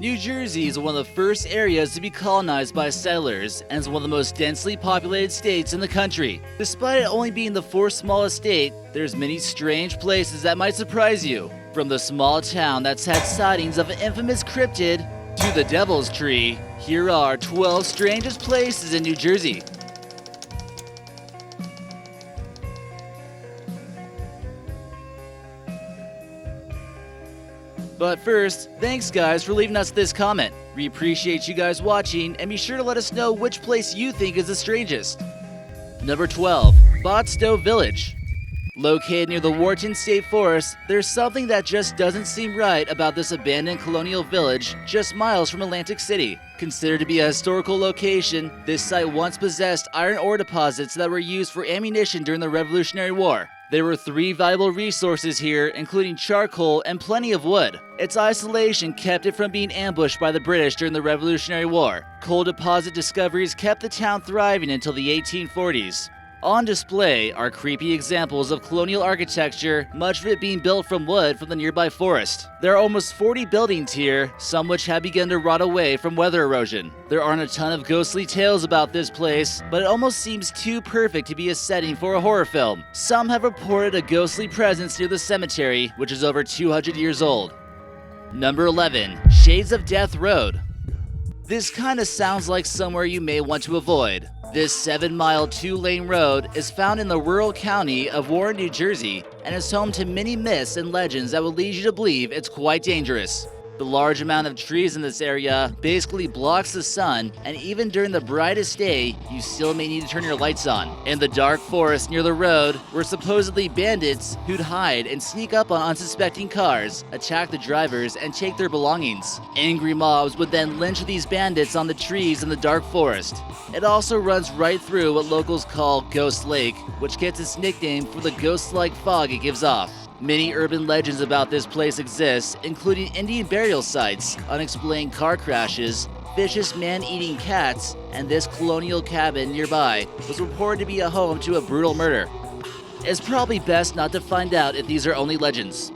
New Jersey is one of the first areas to be colonized by settlers and is one of the most densely populated states in the country. Despite it only being the fourth smallest state, there's many strange places that might surprise you. From the small town that's had sightings of an infamous cryptid to the Devil's Tree, here are 12 strangest places in New Jersey. But first, thanks guys for leaving us this comment. We appreciate you guys watching, and be sure to let us know which place you think is the strangest. Number 12. Botstow Village. Located near the Wharton State Forest, there's something that just doesn't seem right about this abandoned colonial village just miles from Atlantic City. Considered to be a historical location, this site once possessed iron ore deposits that were used for ammunition during the Revolutionary War. There were 3 valuable resources here, including charcoal and plenty of wood. Its isolation kept it from being ambushed by the British during the Revolutionary War. Coal deposit discoveries kept the town thriving until the 1840s. On display are creepy examples of colonial architecture, much of it being built from wood from the nearby forest. There are almost 40 buildings here, some which have begun to rot away from weather erosion. There aren't a ton of ghostly tales about this place, but it almost seems too perfect to be a setting for a horror film. Some have reported a ghostly presence near the cemetery, which is over 200 years old. Number 11. Shades of Death Road. This kinda sounds like somewhere you may want to avoid. This 7-mile, 2-lane road is found in the rural county of Warren, New Jersey, and is home to many myths and legends that will lead you to believe it's quite dangerous. The large amount of trees in this area basically blocks the sun, and even during the brightest day, you still may need to turn your lights on. In the dark forest near the road were supposedly bandits who'd hide and sneak up on unsuspecting cars, attack the drivers, and take their belongings. Angry mobs would then lynch these bandits on the trees in the dark forest. It also runs right through what locals call Ghost Lake, which gets its nickname from the ghost-like fog it gives off. Many urban legends about this place exist, including Indian burial sites, unexplained car crashes, vicious man-eating cats, and this colonial cabin nearby was reported to be a home to a brutal murder. It's probably best not to find out if these are only legends.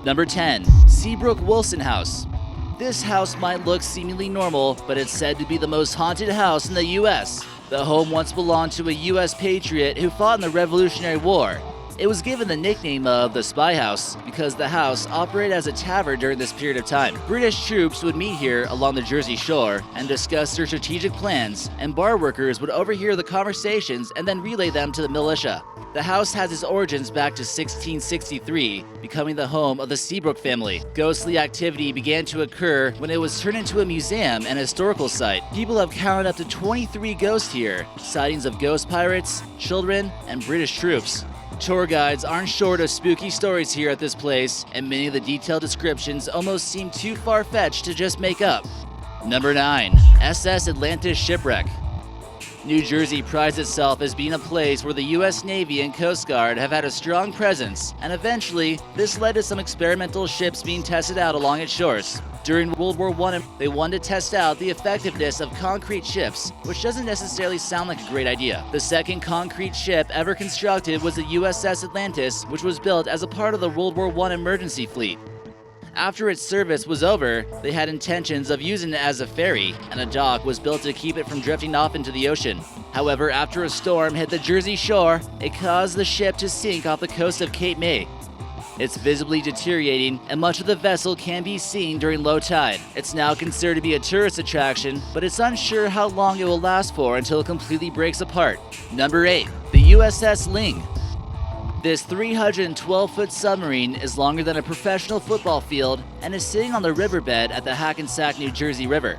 Number 10. Seabrook Wilson House. This house might look seemingly normal, but it's said to be the most haunted house in the US. The home once belonged to a US patriot who fought in the Revolutionary War. It was given the nickname of the Spy House because the house operated as a tavern during this period of time. British troops would meet here along the Jersey Shore and discuss their strategic plans, and bar workers would overhear the conversations and then relay them to the militia. The house has its origins back to 1663, becoming the home of the Seabrook family. Ghostly activity began to occur when it was turned into a museum and historical site. People have counted up to 23 ghosts here, sightings of ghost pirates, children, and British troops. Tour guides aren't short of spooky stories here at this place, and many of the detailed descriptions almost seem too far-fetched to just make up. Number 9. SS Atlantis Shipwreck. New Jersey prides itself as being a place where the US Navy and Coast Guard have had a strong presence, and eventually, this led to some experimental ships being tested out along its shores. During World War I, they wanted to test out the effectiveness of concrete ships, which doesn't necessarily sound like a great idea. The second concrete ship ever constructed was the USS Atlantis, which was built as a part of the World War I emergency fleet. After its service was over, they had intentions of using it as a ferry, and a dock was built to keep it from drifting off into the ocean. However, after a storm hit the Jersey Shore, it caused the ship to sink off the coast of Cape May. It's visibly deteriorating, and much of the vessel can be seen during low tide. It's now considered to be a tourist attraction, but it's unsure how long it will last for until it completely breaks apart. Number 8. The USS Ling. This 312-foot submarine is longer than a professional football field and is sitting on the riverbed at the Hackensack, New Jersey River.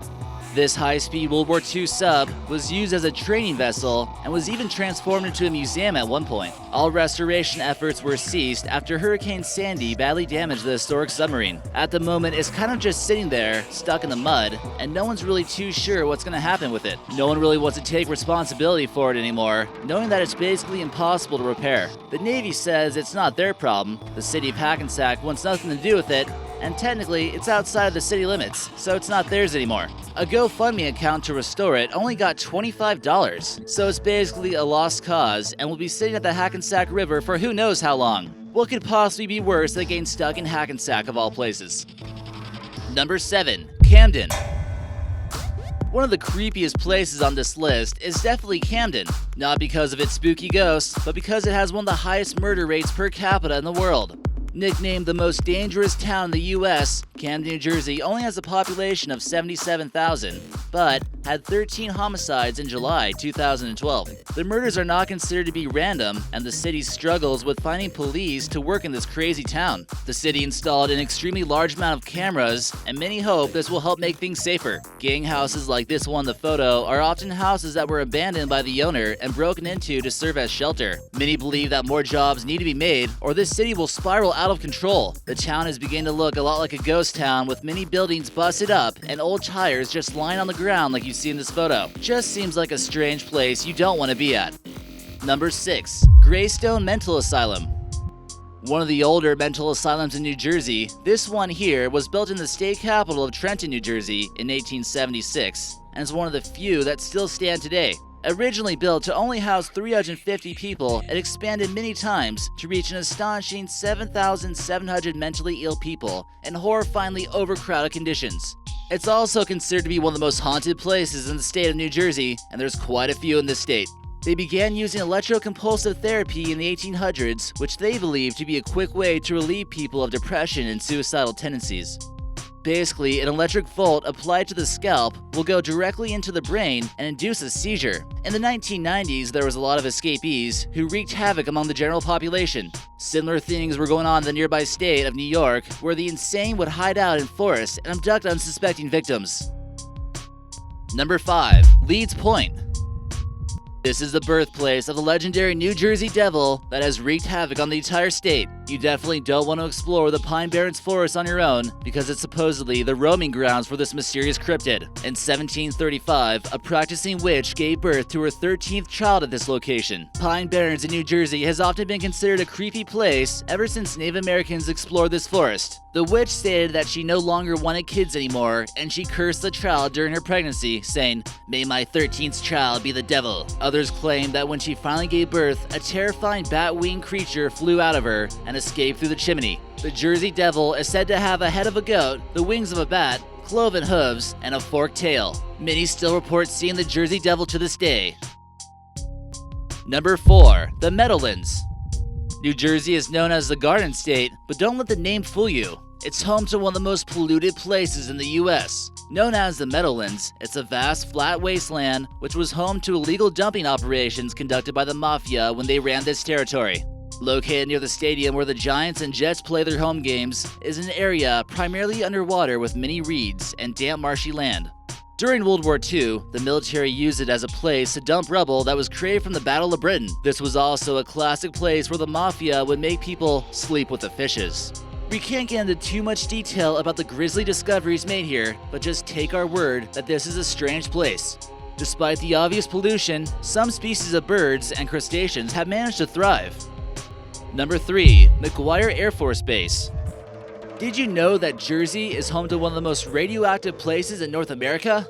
This high-speed World War II sub was used as a training vessel and was even transformed into a museum at one point. All restoration efforts were ceased after Hurricane Sandy badly damaged the historic submarine. At the moment, it's kind of just sitting there, stuck in the mud, and no one's really too sure what's going to happen with it. No one really wants to take responsibility for it anymore, knowing that it's basically impossible to repair. The Navy says it's not their problem, the city of Hackensack wants nothing to do with it, and technically, it's outside of the city limits, so it's not theirs anymore. A GoFundMe account to restore it only got $25, so it's basically a lost cause and will be sitting at the Hackensack River for who knows how long. What could possibly be worse than getting stuck in Hackensack of all places? Number 7. Camden. One of the creepiest places on this list is definitely Camden, not because of its spooky ghosts, but because it has one of the highest murder rates per capita in the world. Nicknamed the most dangerous town in the US, Camden, New Jersey only has a population of 77,000, but had 13 homicides in July 2012. The murders are not considered to be random, and the city struggles with finding police to work in this crazy town. The city installed an extremely large amount of cameras, and many hope this will help make things safer. Gang houses like this one in the photo are often houses that were abandoned by the owner and broken into to serve as shelter. Many believe that more jobs need to be made, or this city will spiral out of control. The town is beginning to look a lot like a ghost town, with many buildings busted up and old tires just lying on the ground like you see in this photo. Just seems like a strange place you don't want to be at. Number 6. Greystone Mental Asylum. One of the older mental asylums in New Jersey, this one here was built in the state capital of Trenton, New Jersey in 1876, and is one of the few that still stand today. Originally built to only house 350 people, it expanded many times to reach an astonishing 7,700 mentally ill people in horrifyingly overcrowded conditions. It's also considered to be one of the most haunted places in the state of New Jersey, and there's quite a few in this state. They began using electrocompulsive therapy in the 1800s, which they believe to be a quick way to relieve people of depression and suicidal tendencies. Basically, an electric volt applied to the scalp will go directly into the brain and induce a seizure. In the 1990s, there was a lot of escapees who wreaked havoc among the general population. Similar things were going on in the nearby state of New York, where the insane would hide out in forests and abduct unsuspecting victims. Number 5. Leeds Point. This is the birthplace of the legendary New Jersey Devil that has wreaked havoc on the entire state. You definitely don't want to explore the Pine Barrens forest on your own, because it's supposedly the roaming grounds for this mysterious cryptid. In 1735, a practicing witch gave birth to her 13th child at this location. Pine Barrens in New Jersey has often been considered a creepy place ever since Native Americans explored this forest. The witch stated that she no longer wanted kids anymore, and she cursed the child during her pregnancy, saying, "May my 13th child be the devil." Others claim that when she finally gave birth, a terrifying bat-winged creature flew out of her and escaped through the chimney. The Jersey Devil is said to have a head of a goat, the wings of a bat, cloven hooves, and a forked tail. Many still report seeing the Jersey Devil to this day. Number 4. The Meadowlands. New Jersey is known as the Garden State, but don't let the name fool you. It's home to one of the most polluted places in the US. Known as the Meadowlands, it's a vast, flat wasteland which was home to illegal dumping operations conducted by the Mafia when they ran this territory. Located near the stadium where the Giants and Jets play their home games is an area primarily underwater with many reeds and damp marshy land. During World War II, the military used it as a place to dump rubble that was created from the Battle of Britain. This was also a classic place where the Mafia would make people sleep with the fishes. We can't get into too much detail about the grisly discoveries made here, but just take our word that this is a strange place. Despite the obvious pollution, some species of birds and crustaceans have managed to thrive. Number 3. McGuire Air Force Base. Did you know that Jersey is home to one of the most radioactive places in North America?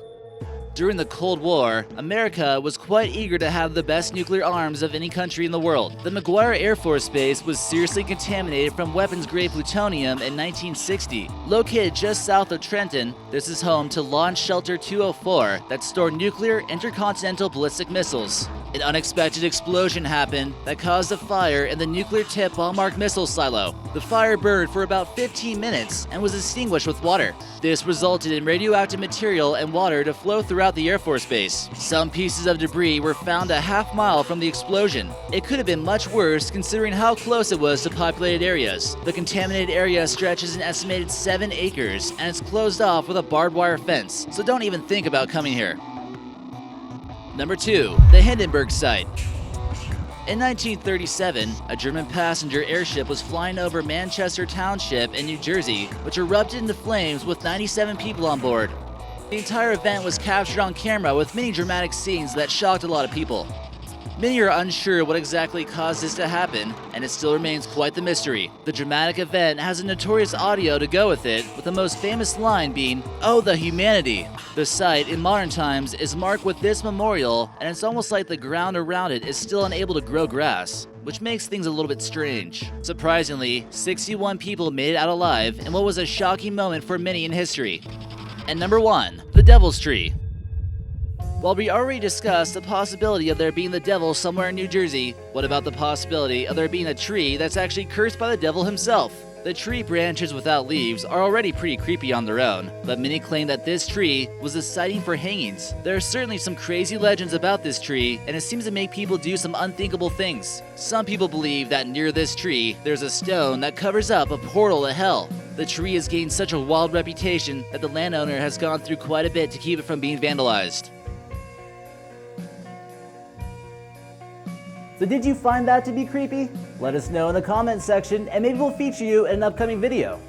During the Cold War, America was quite eager to have the best nuclear arms of any country in the world. The McGuire Air Force Base was seriously contaminated from weapons-grade plutonium in 1960. Located just south of Trenton, this is home to Launch Shelter 204 that stored nuclear intercontinental ballistic missiles. An unexpected explosion happened that caused a fire in the nuclear tip bomb-arc missile silo. The fire burned for about 15 minutes and was extinguished with water. This resulted in radioactive material and water to flow throughout the Air Force Base. Some pieces of debris were found a half-mile from the explosion. It could have been much worse considering how close it was to populated areas. The contaminated area stretches an estimated 7 acres and it's closed off with a barbed wire fence, so don't even think about coming here. Number 2. The Hindenburg Site. In 1937, a German passenger airship was flying over Manchester Township in New Jersey, which erupted into flames with 97 people on board. The entire event was captured on camera with many dramatic scenes that shocked a lot of people. Many are unsure what exactly caused this to happen, and it still remains quite the mystery. The dramatic event has a notorious audio to go with it, with the most famous line being, "Oh, the humanity." The site, in modern times, is marked with this memorial, and it's almost like the ground around it is still unable to grow grass, which makes things a little bit strange. Surprisingly, 61 people made it out alive in what was a shocking moment for many in history. And number 1, the Devil's Tree. While we already discussed the possibility of there being the devil somewhere in New Jersey, what about the possibility of there being a tree that's actually cursed by the devil himself? The tree branches without leaves are already pretty creepy on their own, but many claim that this tree was a sighting for hangings. There are certainly some crazy legends about this tree, and it seems to make people do some unthinkable things. Some people believe that near this tree, there's a stone that covers up a portal to hell. The tree has gained such a wild reputation that the landowner has gone through quite a bit to keep it from being vandalized. So did you find that to be creepy? Let us know in the comments section and maybe we'll feature you in an upcoming video.